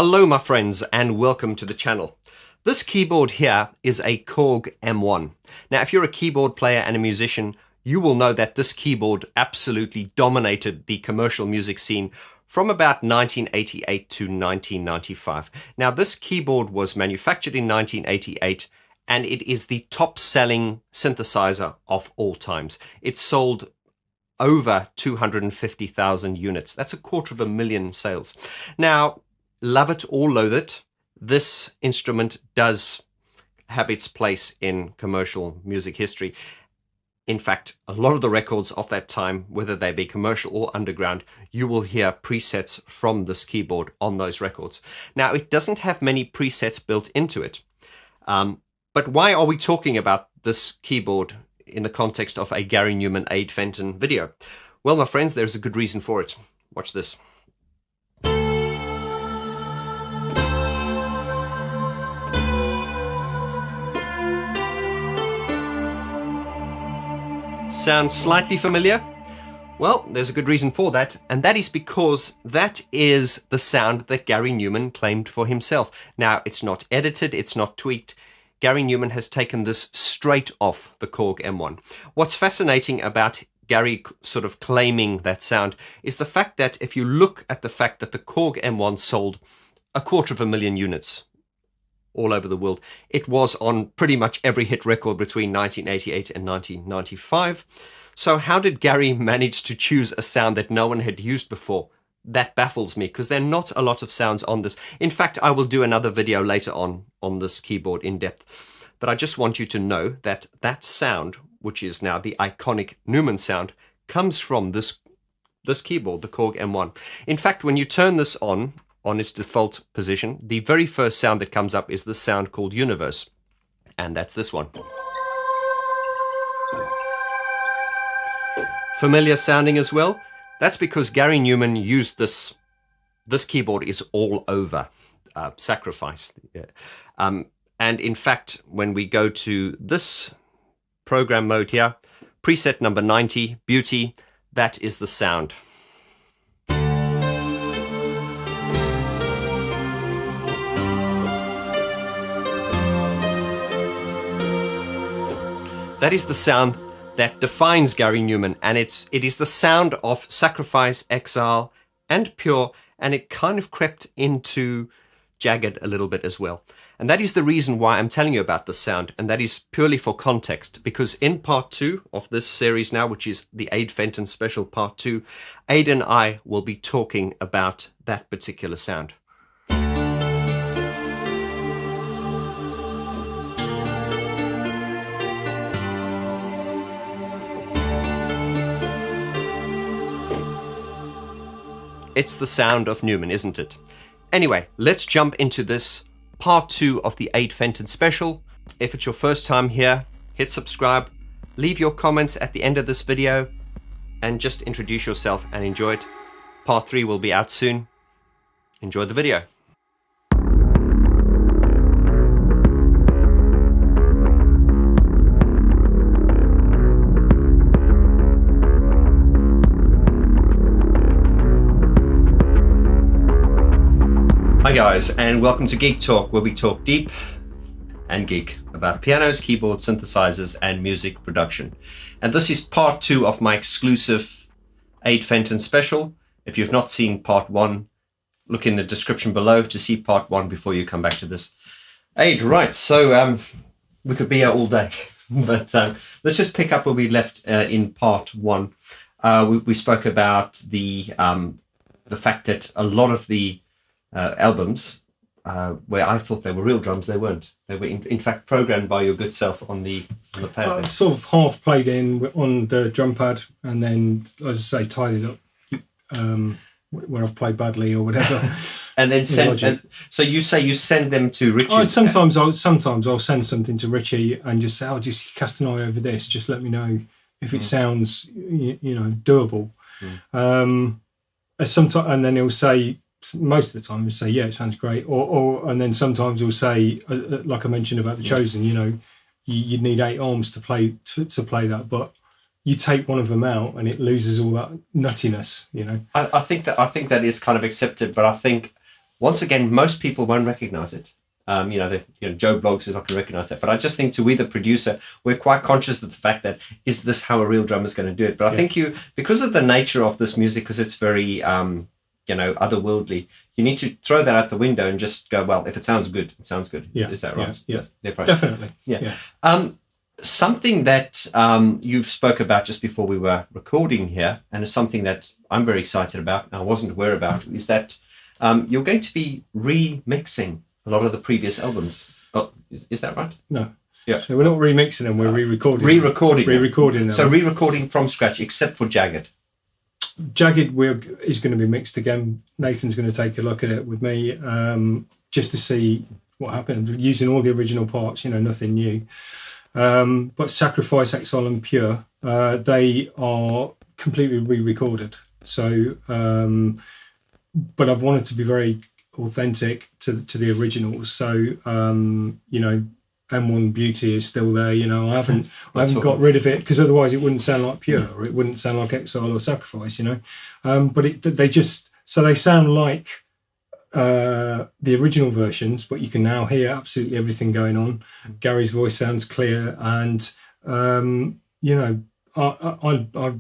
Hello my friends and welcome to the channel. This keyboard here is a Korg M1. Now if you're a keyboard player and a musician, you will know that this keyboard absolutely dominated the commercial music scene from about 1988 to 1995. Now this keyboard was manufactured in 1988 and it is the top selling synthesizer of all times. It sold over 250,000 units. That's 250,000 sales. Now, love it or loathe it, this instrument does have its place in commercial music history. In fact, a lot of the records of that time, whether they be commercial or underground, you will hear presets from this keyboard on those records. Now, it doesn't have many presets built into it. But why are we talking about this keyboard in the context of a Gary Numan Ade Fenton video? Well, my friends, there's a good reason for it. Watch this. Sounds slightly familiar? Well, there's a good reason for that, and that is because that is the sound that Gary Numan claimed for himself. Now, it's not edited, it's not tweaked. Gary Numan has taken this straight off the Korg M1. What's fascinating about Gary sort of claiming that sound is the fact that if you look at the fact that the Korg M1 sold 250,000 units all over the world, it was on pretty much every hit record between 1988 and 1995. So how did Gary manage to choose a sound that no one had used before? That baffles me, because there are not a lot of sounds on this. In fact, I will do another video later on this keyboard in depth. But I just want you to know that that sound, which is now the iconic Numan sound, comes from this keyboard, the Korg M1. In fact, when you turn this on its default position, the very first sound that comes up is this sound called Universe. And that's this one. Familiar sounding as well? That's because Gary Numan used this keyboard is all over Sacrifice. And in fact, when we go to this program mode here, preset number 90, Beauty, that is the sound. That is the sound that defines Gary Numan, and it is the sound of Sacrifice, Exile, and Pure, and it kind of crept into Jagged a little bit as well. And that is the reason why I'm telling you about this sound, and that is purely for context, because in part 2 of this series now, which is the Ade Fenton Special Part 2, Ade and I will be talking about that particular sound. It's the sound of Numan, isn't it? Anyway, let's jump into this part 2 of the Ade Fenton special. If it's your first time here, hit subscribe, leave your comments at the end of this video, and just introduce yourself and enjoy it. Part 3 will be out soon. Enjoy the video. Hi guys, and welcome to Geek Talk, where we talk deep and geek about pianos, keyboards, synthesizers, and music production. And this is part 2 of my exclusive Ade Fenton special. If you've not seen part 1, look in the description below to see part 1 before you come back to this. Ade, right, so we could be here all day, but let's just pick up where we left in part 1. We spoke about the fact that a lot of the albums where I thought they were real drums, they weren't. They were in fact programmed by your good self on the pad. I've sort of half played in on the drum pad, and then, as I say, tied it up where I've played badly or whatever. And then so you say you send them to Richie? Sometimes I'll send something to Richie and just say, "Oh, just cast an eye over this. Just let me know if it sounds, doable." Sometimes, and then he'll say. Most of the time, he'll say, "Yeah, it sounds great," and then sometimes he'll say, like I mentioned about the Chosen, you'd need 8 arms to play that, but you take one of them out and it loses all that nuttiness. I think that is kind of accepted, but I think once again, most people won't recognize it. Joe Bloggs is not going to recognize that. But I just think to we, the producer, we're quite conscious of the fact that is this how a real drummer is going to do it? But I think because of the nature of this music, because it's very, otherworldly, you need to throw that out the window and just go, well, if it sounds good, it sounds good. Yeah. Is that right? Yeah. Definitely. Yeah. Something that you spoke about just before we were recording here, and it's something that I'm very excited about, and I wasn't aware about, is that you're going to be remixing a lot of the previous albums. Oh, is that right? No. Yeah. So we're not remixing them, we're re-recording. Re-recording them. So re-recording from scratch, except for Jagged. Jagged is going to be mixed again. Nathan's going to take a look at it with me, just to see what happened, using all the original parts, nothing new. But Sacrifice, Exile and Pure, they are completely re-recorded. So, but I've wanted to be very authentic to the originals. So, M1 Beauty is still there. I haven't got rid of it, because otherwise it wouldn't sound like Pure, or it wouldn't sound like Exile or Sacrifice. But they sound like the original versions, but you can now hear absolutely everything going on. Gary's voice sounds clear, and I'm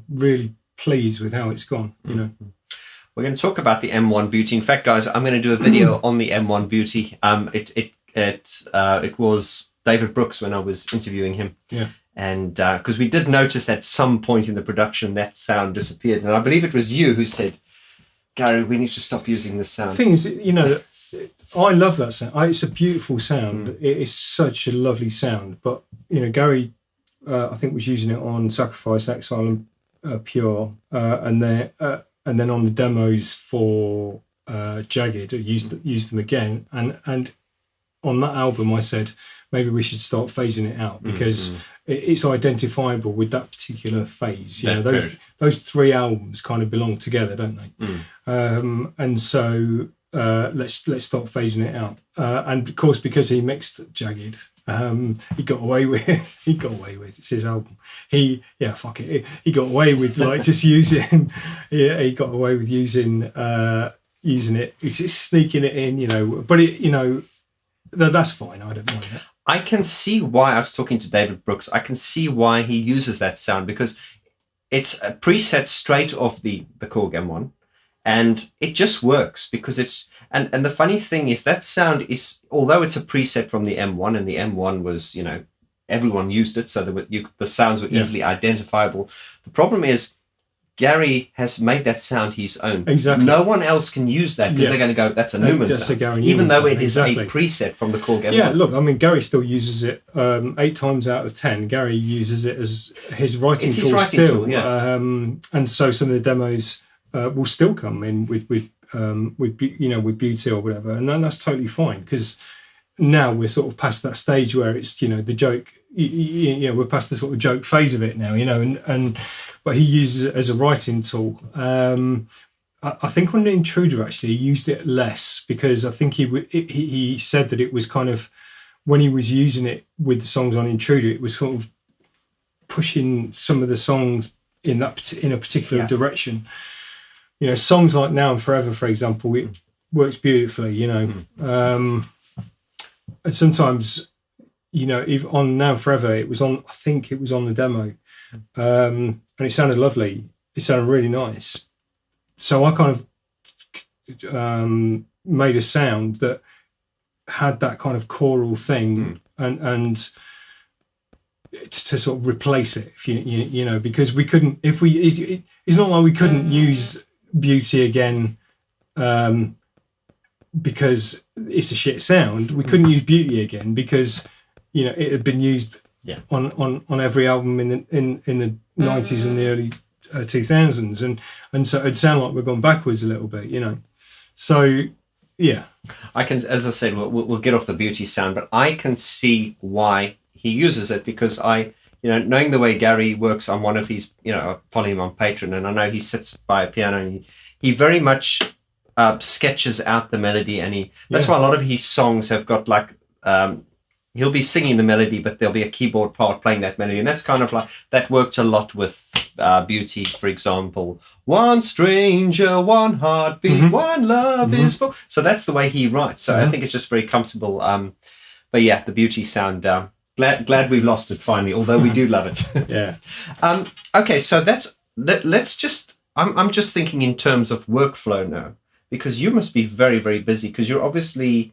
really pleased with how it's gone. We're going to talk about the M1 Beauty. In fact, guys, I'm going to do a video on the M1 Beauty. It was David Brooks when I was interviewing him. Yeah. And because we did notice at some point in the production that sound disappeared, and I believe it was you who said, Gary, we need to stop using this sound. The thing is, I love that sound. It's a beautiful sound. It is such a lovely sound. But Gary, I think, was using it on Sacrifice, Exile, and Pure, and then on the demos for Jagged, I used them again. And on that album, I said maybe we should start phasing it out, because it's identifiable with that particular phase. Those three albums kind of belong together, don't they? And so let's start phasing it out. And of course, because he mixed Jagged, he got away with it's his album. He got away with just using. He got away with using it. He's just sneaking it in, But that's fine. I don't mind that. I can see why. I was talking to David Brooks. I can see why he uses that sound, because it's a preset straight off the Korg M1, and it just works because it's. And the funny thing is that sound is, although it's a preset from the M1, and the M1 was, everyone used it, so the sounds were easily identifiable. The problem is, Gary has made that sound his own. Exactly. No one else can use that, because they're going to go, that's a Numan sound. Even though it is a preset from the Korg M1. Yeah, look, Gary still uses it 8 times out of 10. Gary uses it as his writing tool still. And so some of the demos will still come in with Beauty or whatever. And then that's totally fine, because now we're sort of past that stage where it's, the joke, we're past the sort of joke phase of it now, but he uses it as a writing tool. I think on the Intruder, actually, he used it less, because I think he said that it was kind of, when he was using it with the songs on Intruder, it was sort of pushing some of the songs in a particular direction. Songs like Now and Forever, for example, it works beautifully, and sometimes, if on Now and Forever, I think it was on the demo, and it sounded lovely. It sounded really nice. So I kind of made a sound that had that kind of choral thing, and to sort of replace it, if because we couldn't. It's not like we couldn't use Beauty again, because it's a shit sound. We couldn't use Beauty again because it had been used on every album in the 90s and the early 2000s, and so it'd sound like we've gone backwards a little bit, So yeah, I can, as I said, we'll get off the Beauty sound, but I can see why he uses it, because knowing the way Gary works on one of his, I follow him on Patreon, and I know he sits by a piano and he very much sketches out the melody, and that's why a lot of his songs have got he'll be singing the melody, but there'll be a keyboard part playing that melody, and that's kind of like that worked a lot with Beauty, for example. One stranger, one heartbeat, one love is for. So that's the way he writes. So I think it's just very comfortable. But yeah, the Beauty sound. Glad we've lost it finally, although we do love it. Yeah. Okay, so let's just. I'm just thinking in terms of workflow now, because you must be very, very busy, because you're obviously.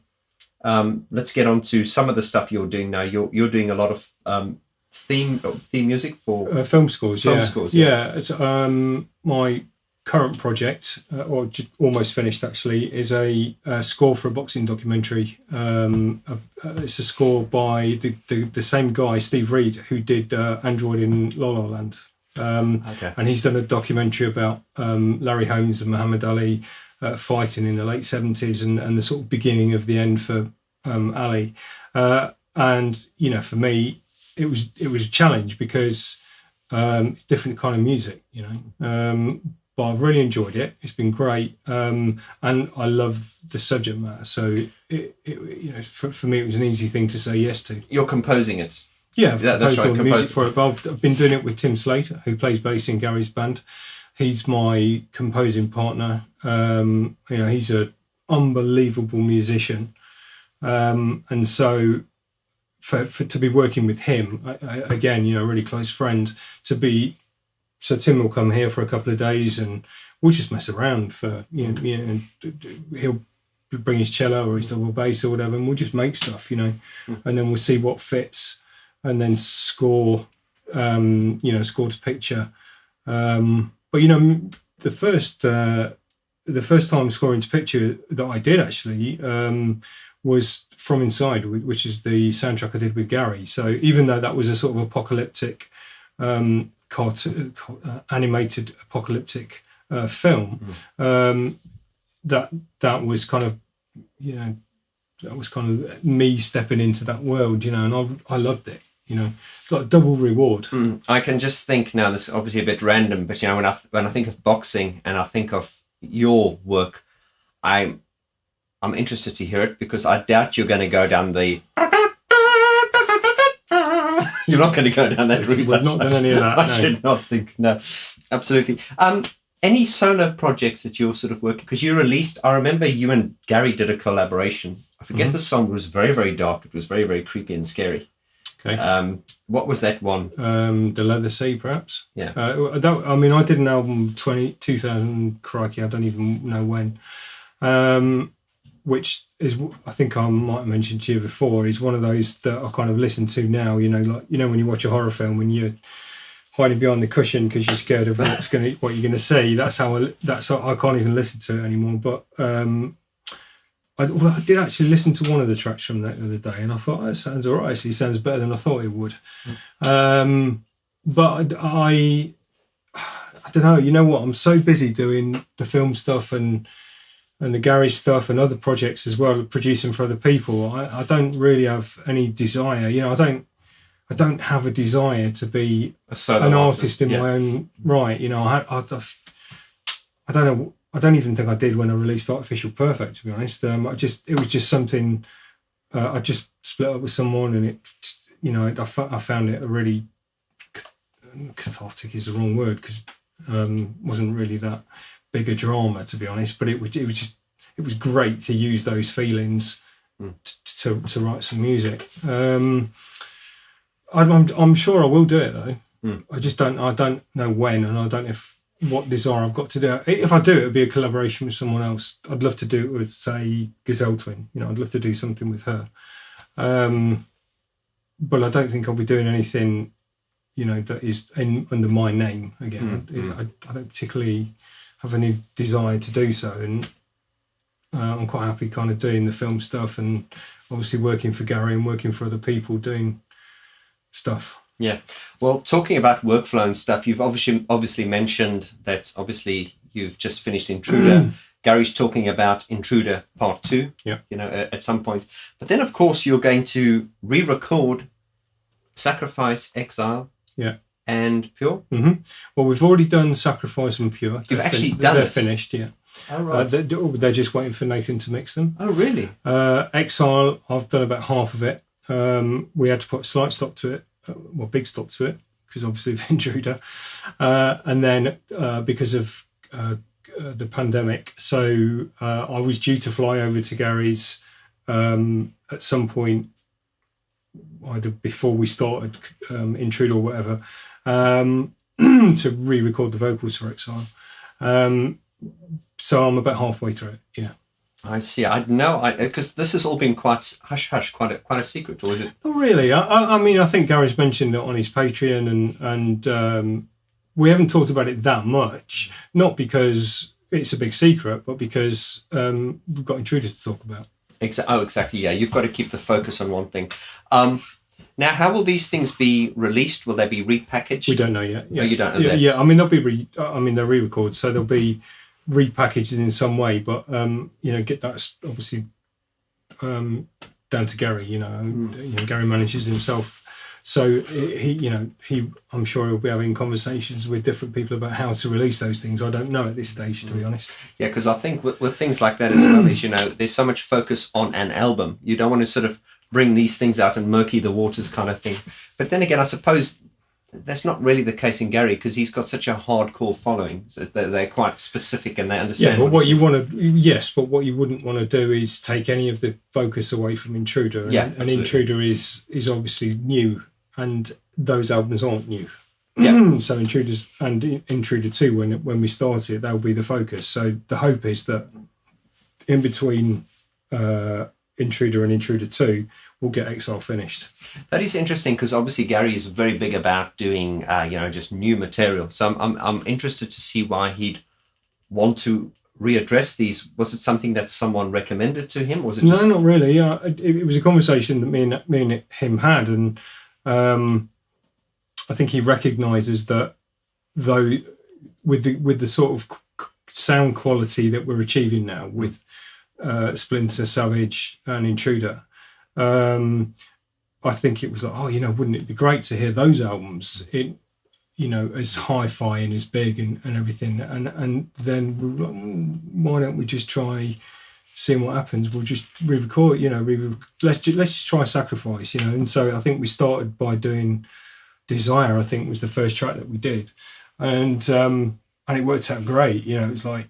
Let's get on to some of the stuff you're doing now. You're doing a lot of theme music for film scores. Film scores. Yeah. It's, my current project, or almost finished actually, is a score for a boxing documentary. It's a score by the same guy, Steve Reed, who did Android in La La Land. And he's done a documentary about Larry Holmes and Muhammad Ali fighting in the late 70s and the sort of beginning of the end for Ali. And you know, for me, it was a challenge because it's different kind of music, you know. But I've really enjoyed it. It's been great, and I love the subject matter. So it you know, for me, it was an easy thing to say yes to. You're composing it. Yeah, I've that's right. All the music for it. But I've been doing it with Tim Slater, who plays bass in Gary's band. He's my composing partner. You know, he's an unbelievable musician, and so for to be working with him again, you know, a really close friend. So Tim will come here for a couple of days, and we'll just mess around for you know, he'll bring his cello or his double bass or whatever, and we'll just make stuff, you know, and then we'll see what fits, and then score, you know, score to picture. But you know, the first time scoring to picture that I did actually was From Inside, which is the soundtrack I did with Gary. So even though that was a sort of apocalyptic, animated apocalyptic film, that was kind of, you know, that was kind of me stepping into that world, you know, and I loved it. You know, it's like a double reward. I can just think now. This is obviously a bit random, but you know, when I think of boxing and I think of your work, I'm interested to hear it, because I doubt you're going to go down the. You're not going to go down that route. We've not done any of that. I should not think. No, absolutely. Any solo projects that you're sort of working? Because you released. I remember you and Gary did a collaboration. I forget the song. It was very, very dark. It was very, very creepy and scary. Okay. What was that one? The Leather Sea, perhaps. Yeah. I mean, I did an album 2000. Crikey, I don't even know when. Which is, I think I might have mentioned to you before, is one of those that I kind of listen to now. You know, like, you know, when you watch a horror film, when you're hiding behind the cushion because you're scared of what you're going to see. That's how I can't even listen to it anymore. But I did actually listen to one of the tracks from that the other day, and I thought, that sounds all right. Actually, it sounds better than I thought it would. But I don't know. You know what? I'm so busy doing the film stuff and the garage stuff and other projects as well, producing for other people. I don't really have any desire. You know, I don't have a desire to be an artist in my own right. You know, I don't know. I don't even think I did when I released Artificial Perfect, to be honest. It was just something. I just split up with someone, and it, you know, I found it a really cathartic is the wrong word, because wasn't really that big a drama, to be honest. But it was great to use those feelings to write some music. I'm sure I will do it though. I don't know when, and I don't know what desire I've got to do it. If I do, it would be a collaboration with someone else. I'd love to do it with, say, Gazelle Twin. You know, I'd love to do something with her. But I don't think I'll be doing anything, you know, that is under my name again. I don't particularly have any desire to do so, and I'm quite happy kind of doing the film stuff and obviously working for Gary and working for other people doing stuff. Yeah. Well, talking about workflow and stuff, you've obviously mentioned that obviously you've just finished Intruder. Gary's talking about Intruder Part 2, you know, at some point. But then, of course, you're going to re-record Sacrifice, Exile, and Pure. Well, we've already done Sacrifice and Pure. You've actually done it? They're finished, yeah. Oh, right. They're just waiting for Nathan to mix them. Oh, really? Exile, I've done about half of it. we had to put a slight stop to it, well, big stop to it, because obviously of Intruder, and then because of the pandemic. So I was due to fly over to Gary's at some point, either before we started Intruder or whatever, to re-record the vocals for Exile. So I'm about halfway through it. Yeah. I see. I know, because this has all been quite hush-hush, quite a secret, or is it? Not really. I mean, I think Gary's mentioned it on his Patreon, and we haven't talked about it that much. Not because it's a big secret, but because we've got Intruder to talk about. Exactly. Yeah, you've got to keep the focus on one thing. Now, how will these things be released? Will they be repackaged? We don't know yet. Yeah. Oh, you don't know that? Yeah. I mean, they'll be. They're re-records, so they'll be repackaged in some way. But get that's obviously down to Gary. Gary manages himself, so he. I'm sure he'll be having conversations with different people about how to release those things. I don't know at this stage, to be honest. Yeah, because I think with things like that as well, is there's so much focus on an album. You don't want to sort of bring these things out and murky the waters kind of thing. But then again, I suppose that's not really the case in Gary, because he's got such a hardcore following. So they're quite specific and they understand. Yeah, but what you want to, yes, but what you wouldn't want to do is take any of the focus away from Intruder. And Intruder is obviously new, and those albums aren't new. Yeah. So Intruders and Intruder 2, when we start it, that'll be the focus. So the hope is that in between Intruder and Intruder 2, we'll get Exile finished. That is interesting, because obviously Gary is very big about doing just new material. So I'm interested to see why he'd want to readdress these. Was it something that someone recommended to him, or was it just... No, not really. It was a conversation that me and him had, and I think he recognises that, though, with the sort of sound quality that we're achieving now with Splinter, Savage and Intruder, I think it was like, wouldn't it be great to hear those albums as hi-fi and as big and everything, and then we were like, why don't we just try seeing what happens? We'll just re-record, let's just try Sacrifice, and so I think we started by doing Desire. I think was the first track that we did, and it worked out great. It was like,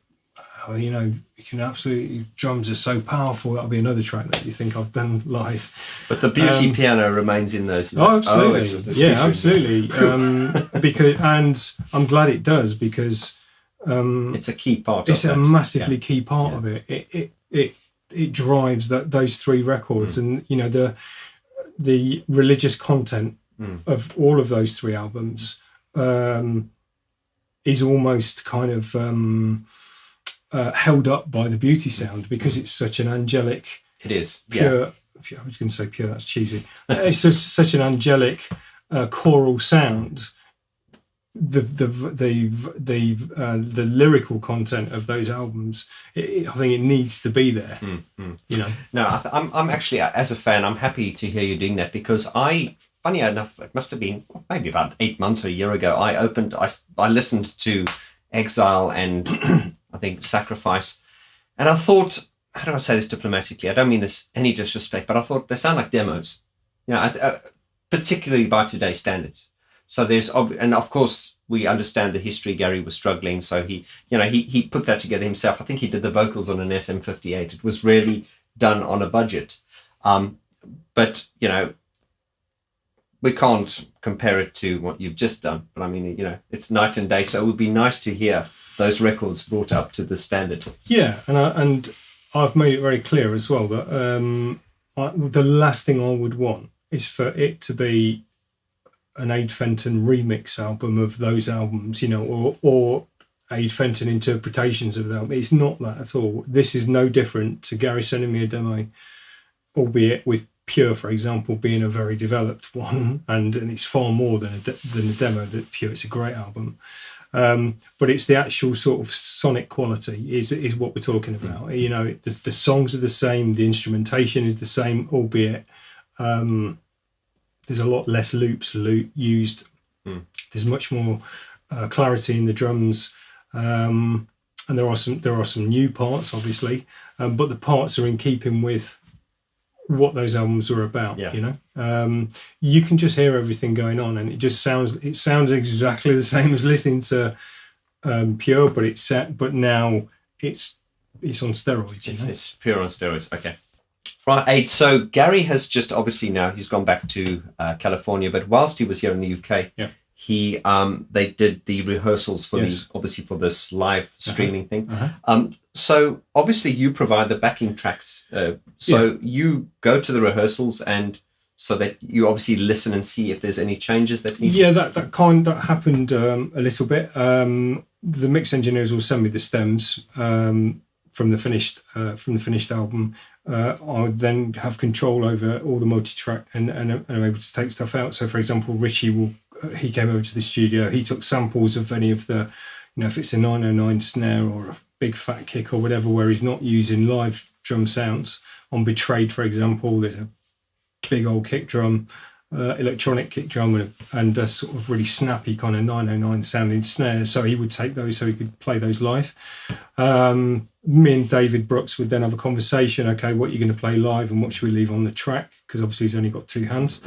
you can absolutely, drums are so powerful. That'll be another track that you think I've done live. But the beauty piano remains in those. Absolutely. Absolutely. And I'm glad it does, because it's a key part. It's a massively key part of it. It drives those three records, and the religious content of all of those three albums is almost kind of held up by the beauty sound, because it's such an angelic. It is pure. I was going to say pure. That's cheesy. It's such an angelic choral sound. The lyrical content of those albums, I think it needs to be there. No, I'm actually, as a fan, I'm happy to hear you doing that, because funny enough, it must have been maybe about 8 months or a year ago, I listened to Exile and I think Sacrifice, and I thought, how do I say this diplomatically? I don't mean this any disrespect, but I thought they sound like demos, particularly by today's standards. So and of course we understand the history. Gary was struggling, so he put that together himself. I think he did the vocals on an SM58. It was really done on a budget, but we can't compare it to what you've just done. But I mean, it's night and day. So it would be nice to hear those records brought up to the standard. Yeah, and I've made it very clear as well that the last thing I would want is for it to be an Ade Fenton remix album of those albums, or Ade Fenton interpretations of the album. It's not that at all. This is no different to Gary sending me a demo, albeit with Pure, for example, being a very developed one, and it's far more than a demo. That Pure, it's a great album. But it's the actual sort of sonic quality is what we're talking about. The songs are the same, the instrumentation is the same, albeit there's a lot less loops used. There's much more clarity in the drums, and there are some new parts, obviously, but the parts are in keeping with what those albums were about. Yeah. You know, you can just hear everything going on, and it sounds exactly the same as listening to Pure, but now it's on steroids. It's Pure on steroids. Okay. Right, Ade. So Gary has just obviously now he's gone back to California, but whilst he was here in the UK, he they did the rehearsals for for this live streaming thing. So obviously you provide the backing tracks. So you go to the rehearsals and so that you obviously listen and see if there's any changes that need. Yeah, that happened a little bit. The mix engineers will send me the stems from the finished album. I then have control over all the multi-track and I'm able to take stuff out. So, for example, Richie he came over to the studio. He took samples of any of the, if it's a 909 snare or a big fat kick or whatever, where he's not using live drum sounds. On Betrayed, for example, there's a big old kick drum, electronic kick drum, and a sort of really snappy kind of 909 sounding snare. So he would take those so he could play those live. Me and David Brooks would then have a conversation. Okay, what are you going to play live and what should we leave on the track? Because obviously he's only got two hands.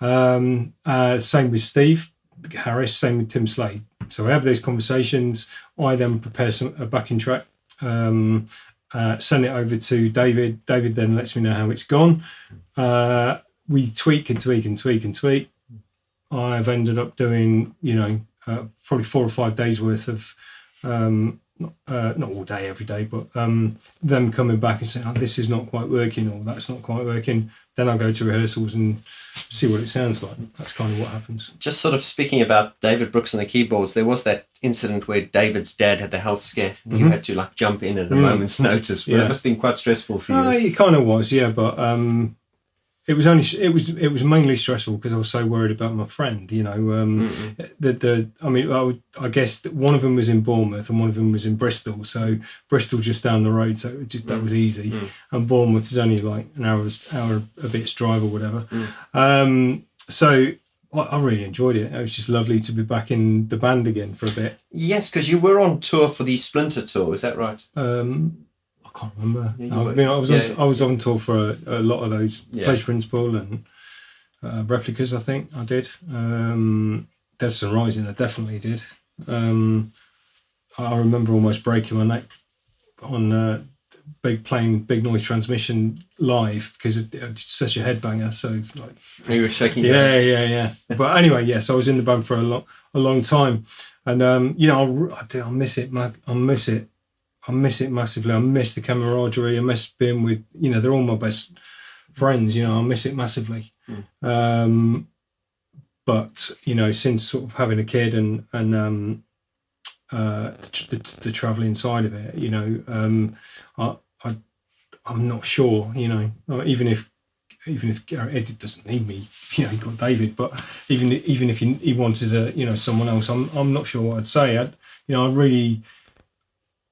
Same with Steve Harris, same with Tim Slade. So we have those conversations. I then prepare a backing track, send it over to David. David then lets me know how it's gone. We tweak and tweak and tweak and tweak. I've ended up doing, probably 4 or 5 days worth of, not all day, every day, but them coming back and saying, oh, this is not quite working or that's not quite working. Then I go to rehearsals and see what it sounds like. That's kind of what happens. Just sort of speaking about David Brooks and the keyboards, there was that incident where David's dad had a health scare. You had to jump in at a moment's notice. Well, that must have been quite stressful for you. It kind of was, yeah, but it was mainly stressful because I was so worried about my friend. I guess that one of them was in Bournemouth and one of them was in Bristol. So Bristol just down the road, so that was easy. And Bournemouth is only like an hour a bit's drive or whatever. So I really enjoyed it. It was just lovely to be back in the band again for a bit. Yes, because you were on tour for the Splinter tour. Is that right? I can't remember. I was on tour for a lot of those. Pleasure Principle and Replicas, I think I did. Death and Rising, I definitely did. I remember almost breaking my neck on playing Big Noise Transmission live because it's such a headbanger. So it's like you were shaking. Yeah. But anyway, yes, I was in the band for a long time, and I miss it. I miss it massively. I miss the camaraderie. I miss being with, they're all my best friends. I miss it massively. But since sort of having a kid and the travelling side of it, I'm not sure. Even if Eddie doesn't need me, he got David. But even if he wanted someone else, I'm not sure what I'd say. I really.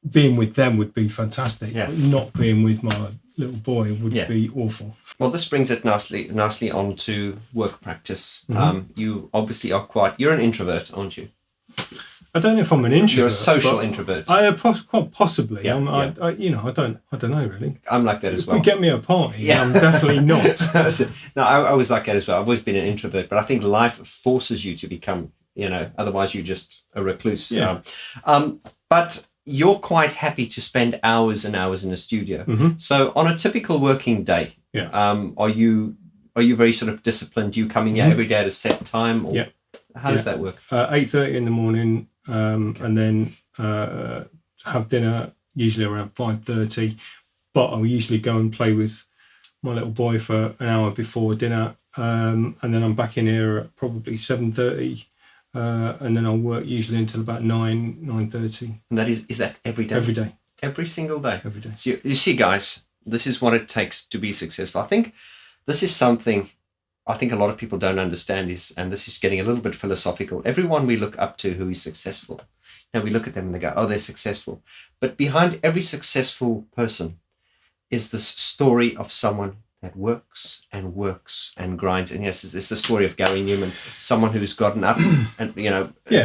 Being with them would be fantastic. Yeah. Not being with my little boy would be awful. Well, this brings it nicely on to work practice. You obviously you're an introvert, aren't you? I don't know if I'm an introvert. You're a social introvert. Quite possibly. Yeah, I don't know really. I'm like that as well. If you get me a party, I'm definitely not. No, I was like that as well. I've always been an introvert, but I think life forces you to become, otherwise you're just a recluse. Yeah. But you're quite happy to spend hours and hours in the studio. So on a typical working day, are you very sort of disciplined? You coming here every day at a set time? Or how does that work? 8:30 in the morning, and then have dinner usually around 5:30. But I'll usually go and play with my little boy for an hour before dinner, and then I'm back in here at probably 7:30. And then I'll work usually until about 9:30. And that is that every day? Every day. Every single day? Every day. So you see, guys, this is what it takes to be successful. I think this is something I think a lot of people don't understand and this is getting a little bit philosophical. Everyone we look up to who is successful, we look at them and they go, oh, they're successful. But behind every successful person is this story of someone that works and grinds. And yes, it's the story of Gary Numan, someone who's gotten up and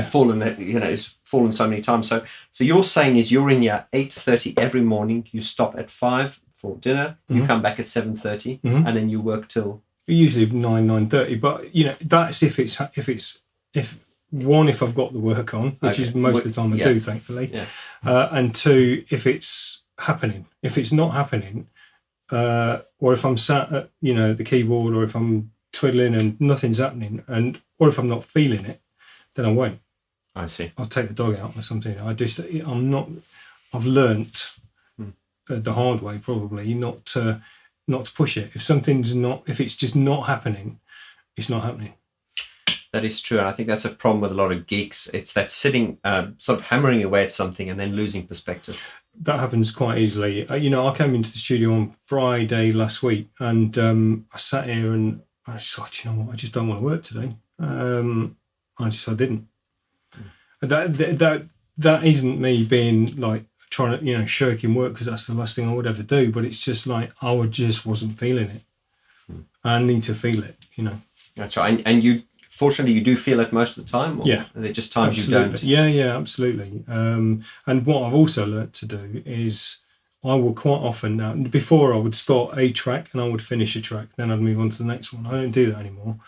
fallen, has fallen so many times. So you're saying is you're in here 8:30 every morning. You stop at 5 for dinner. You come back at 7:30, and then you work till usually 9:30. But you know, that's if I've got the work on, which is most of the time I do, thankfully. Yeah. And two, if it's happening. If it's not happening, or if I'm sat at the keyboard, or if I'm twiddling and nothing's happening, or if I'm not feeling it, then I won't. I see. I'll take the dog out or something. I've learnt the hard way, probably, not to push it. If it's just not happening, it's not happening. That is true, and I think that's a problem with a lot of geeks. It's that sitting, sort of hammering away at something and then losing perspective. That happens quite easily. I came into the studio on Friday last week, and I sat here and I just thought, you know what, I just don't want to work today. I didn't. That isn't me being like trying to shirking work, because that's the last thing I would ever do. But it's just like I just wasn't feeling it. I need to feel it. That's right, and you. Fortunately, you do feel it most of the time? Or yeah. Are there just times absolutely. You don't? Yeah, absolutely. And what I've also learnt to do is I will quite often now, before I would start a track and I would finish a track, then I'd move on to the next one. I don't do that anymore.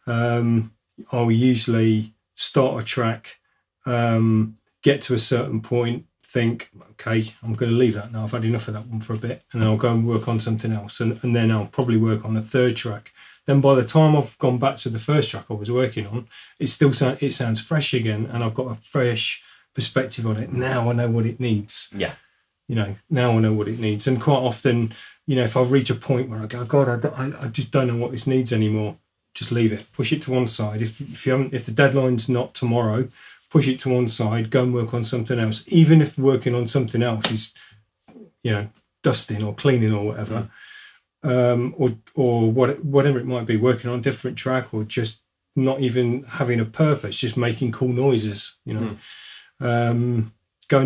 I'll usually start a track, get to a certain point, think, okay, I'm going to leave that now. I've had enough of that one for a bit. And then I'll go and work on something else. And then I'll probably work on a third track. Then by the time I've gone back to the first track I was working on, it sounds fresh again, and I've got a fresh perspective on it. Now I know what it needs. Yeah. Now I know what it needs. And quite often, if I reach a point where I go, God, I just don't know what this needs anymore, just leave it. Push it to one side. If the deadline's not tomorrow, push it to one side, go and work on something else. Even if working on something else is, dusting or cleaning or whatever. Or whatever it might be, working on a different track, or just not even having a purpose, just making cool noises, go and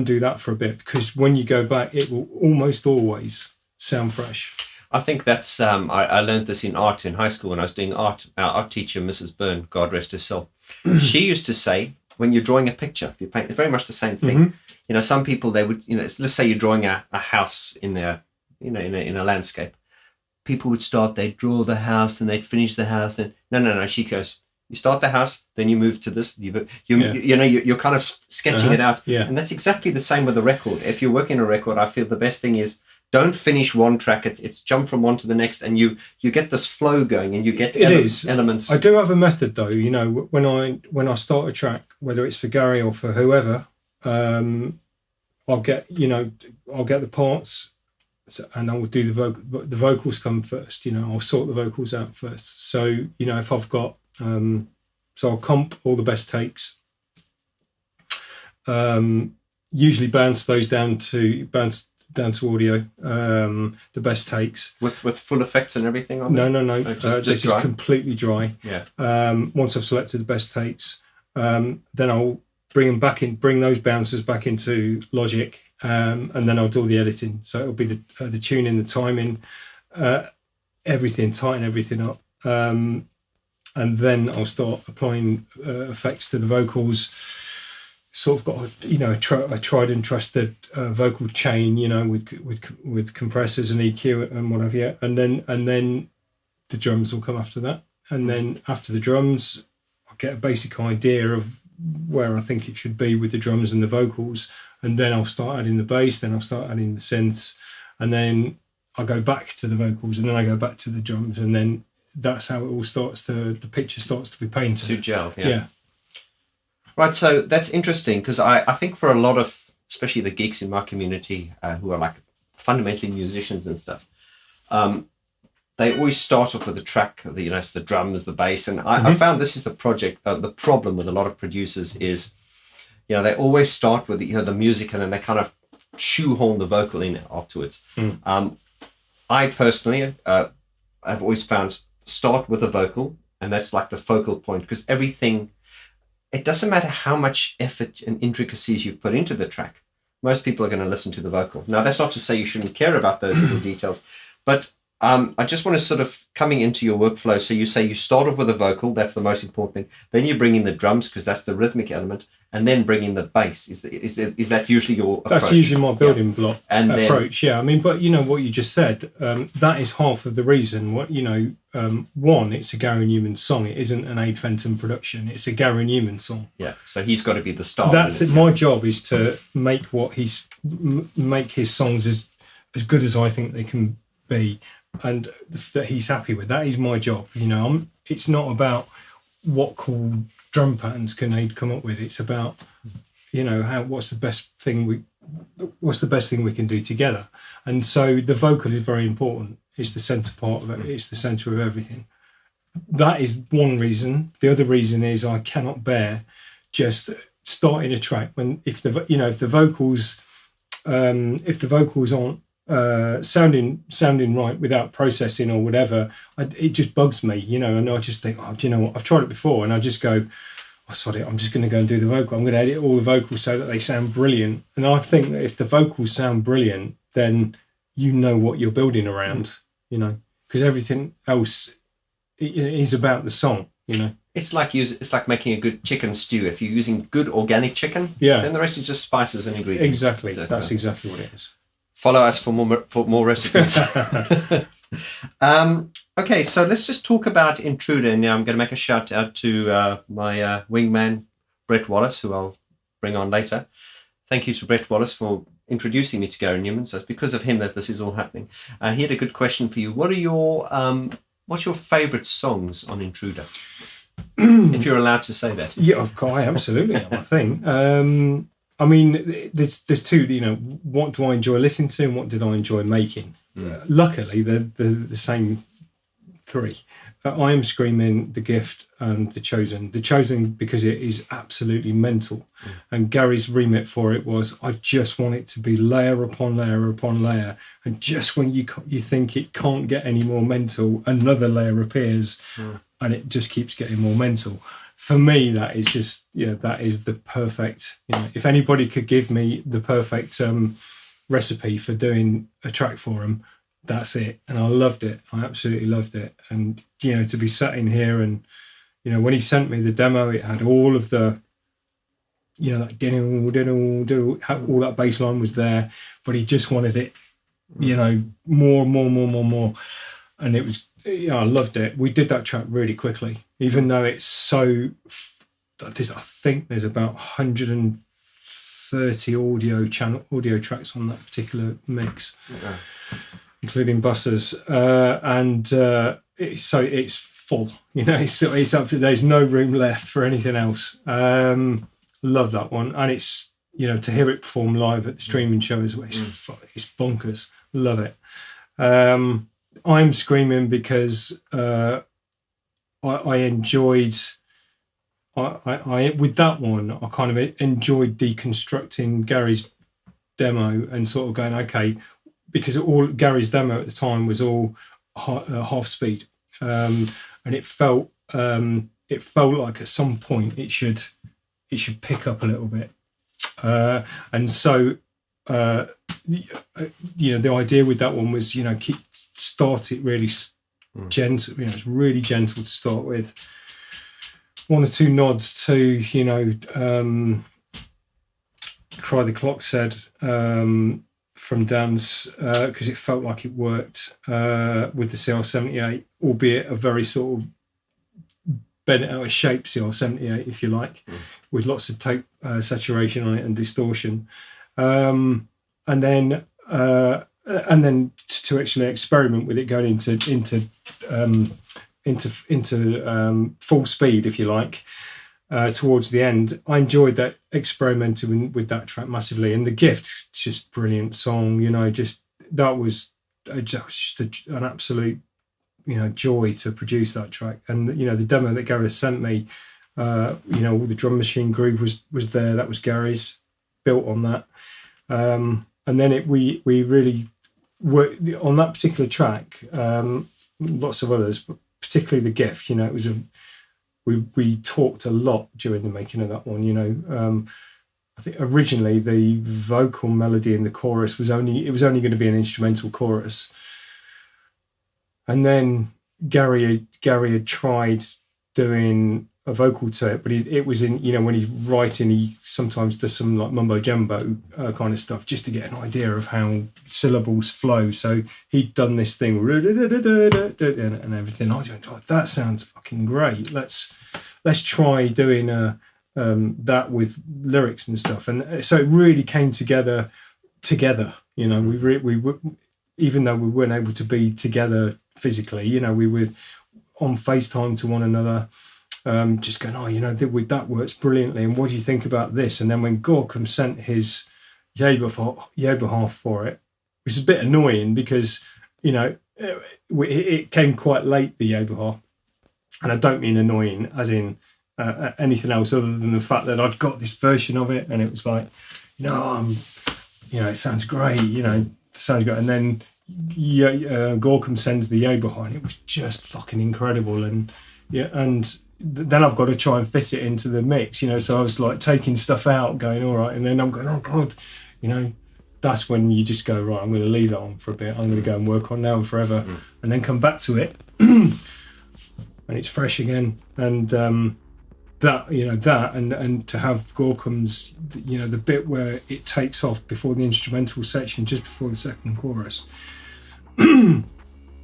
do that for a bit, because when you go back, it will almost always sound fresh. I think that's, I learned this in art in high school when I was doing art. Our art teacher, Mrs. Byrne, God rest her soul, she used to say, when you're drawing a picture, if you paint, it's very much the same thing. Some people, they would, let's say you're drawing a house in a landscape. People would start, they'd draw the house, and they'd finish the house. Then no. She goes, you start the house, then you move to this. You're kind of sketching it out. Yeah. And that's exactly the same with a record. If you're working a record, I feel the best thing is don't finish one track. It's jump from one to the next, and you get this flow going, and you get elements. I do have a method though. When I start a track, whether it's for Gary or for whoever, I'll get the parts. And I will do the vocal, but the vocals come first. I'll sort the vocals out first. So if I've got, so I'll comp all the best takes. Usually bounce those down to audio. The best takes with full effects and everything on. No. Just completely dry. Yeah. Once I've selected the best takes, then I'll bring those bouncers back into Logic. And then I'll do all the editing. So it'll be the tuning, the timing, everything, tighten everything up. And then I'll start applying effects to the vocals. Sort of got a tried and trusted vocal chain, with compressors and EQ and what have you. And then the drums will come after that. And then after the drums, I'll get a basic idea of where I think it should be with the drums and the vocals. And then I'll start adding the bass, then I'll start adding the synths, and then I'll go back to the vocals, and then I go back to the drums, and then that's how it all the picture starts to be painted. To gel, yeah. Right, so that's interesting, because I think for a lot of, especially the geeks in my community, who are like fundamentally musicians and stuff, they always start off with a track, it's the drums, the bass, and I found this is the problem with a lot of producers is, they always start with the music, and then they kind of shoehorn the vocal in afterwards. I personally have always found start with a vocal, and that's like the focal point, because everything, it doesn't matter how much effort and intricacies you've put into the track, most people are going to listen to the vocal. Now, that's not to say you shouldn't care about those little details, but I just want to sort of coming into your workflow. So you say you start off with a vocal, that's the most important thing. Then you bring in the drums, because that's the rhythmic element. and then bring in the bass. Is that usually your approach? That's usually my building block and approach. I mean, but you know what you just said. That is half of the reason. What you know, one, it's a Gary Numan song. It isn't an Ade Fenton production. It's a Gary Numan song. Yeah. So he's got to be the star. That's it. My job is to make make his songs as good as I think they can be, and that he's happy with. That is my job. You know, it's not about what cool drum patterns can Ade come up with. It's about, you know, what's the best thing we can do together. And so the vocal is very important. It's the centre part of it. It's the centre of everything. That is one reason. The other reason is I cannot bear just starting a track if the vocals aren't sounding right without processing or whatever, it just bugs me, you know. And I just think, oh, do you know what? I've tried it before, and I just go, oh, sorry, I'm just going to go and do the vocal. I'm going to edit all the vocals so that they sound brilliant. And I think that if the vocals sound brilliant, then you know what you're building around, you know, because everything else is about the song, you know. It's like making a good chicken stew. If you're using good organic chicken, then the rest is just spices and ingredients. Exactly, that's exactly what it is. Follow us for more recipes. Okay, so let's just talk about Intruder. Now I'm going to make a shout out to my wingman, Brett Wallace, who I'll bring on later. Thank you to Brett Wallace for introducing me to Gary Numan. So it's because of him that this is all happening. He had a good question for you. What's your favourite songs on Intruder? If you're allowed to say that. Yeah, of course, absolutely. I think. I mean, there's two. You know, what do I enjoy listening to, and what did I enjoy making? Luckily, they're the same three. I Am Screaming, The Gift, and The Chosen. The Chosen because it is absolutely mental, and Gary's remit for it was, I just want it to be layer upon layer upon layer, and just when you think it can't get any more mental, another layer appears, and it just keeps getting more mental. For me, that is just, that is the perfect, if anybody could give me the perfect recipe for doing a track for them, that's it. And I loved it. I absolutely loved it. And, to be sat in here and, when he sent me the demo, it had all of the, like all that bass line was there, but he just wanted it, more. And it was, I loved it. We did that track really quickly, even though it's so, I think there's about 130 audio tracks on that particular mix, including buses, so it's full. It's up to, there's no room left for anything else. Love that one, and it's to hear it perform live at the streaming show as well. It's bonkers. Love it. I'm Screaming because I enjoyed. I with that one, I kind of enjoyed deconstructing Gary's demo and sort of going, okay, because all Gary's demo at the time was all half speed, and it felt like at some point it should pick up a little bit, and so the idea with that one was start it really gentle. It's really gentle to start with. One or two nods to Cry the Clock Said from Dan's, because it felt like it worked with the CL78, albeit a very sort of bent out of shape CL78, if you like, with lots of tape saturation on it and distortion, and then to actually experiment with it going into full speed, if you like, towards the end. I enjoyed that, experimenting with that track massively. And The Gift, just brilliant song, that was just an absolute joy to produce that track. And the demo that Gary sent me, all the drum machine groove was there. That was Gary's, built on that. And then we really worked on that particular track, lots of others, but particularly The Gift. It was we talked a lot during the making of that one. I think originally the vocal melody in the chorus was only going to be an instrumental chorus, and then Gary had tried doing a vocal to it, but it was in, you know, when he's writing, he sometimes does some like mumbo jumbo kind of stuff just to get an idea of how syllables flow. So he'd done this thing and everything. I went, oh, that sounds fucking great. Let's try doing that with lyrics and stuff. And so it really came together. You know, we even though we weren't able to be together physically, you know, we were on FaceTime to one another. Just going, oh, you know, that works brilliantly, and what do you think about this? And then when Gorkum sent his Yeberhoff for it, which is a bit annoying because, you know, it came quite late, the Yeberhoff, and I don't mean annoying as in anything else other than the fact that I'd got this version of it, and it was like, you know, it sounds great, you know, it sounds good, and then Gorkum sends the Yeberhoff, and it was just fucking incredible, and then I've got to try and fit it into the mix, you know, so I was like taking stuff out, going, all right, and then I'm going, oh God, you know, that's when you just go, right, I'm going to leave that on for a bit, I'm going to go and work on Now and Forever, and then come back to it, and it's fresh again, and that, you know, that, and to have Gorkum's, you know, the bit where it takes off before the instrumental section, just before the second chorus,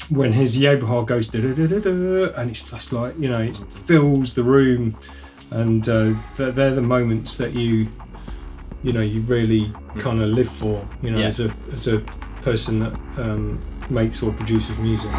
when his Yeberhoff goes da-da-da-da-da, and it's just like, you know, it fills the room, and they're the moments that you really kind of live for, you know, as a person that makes or produces music.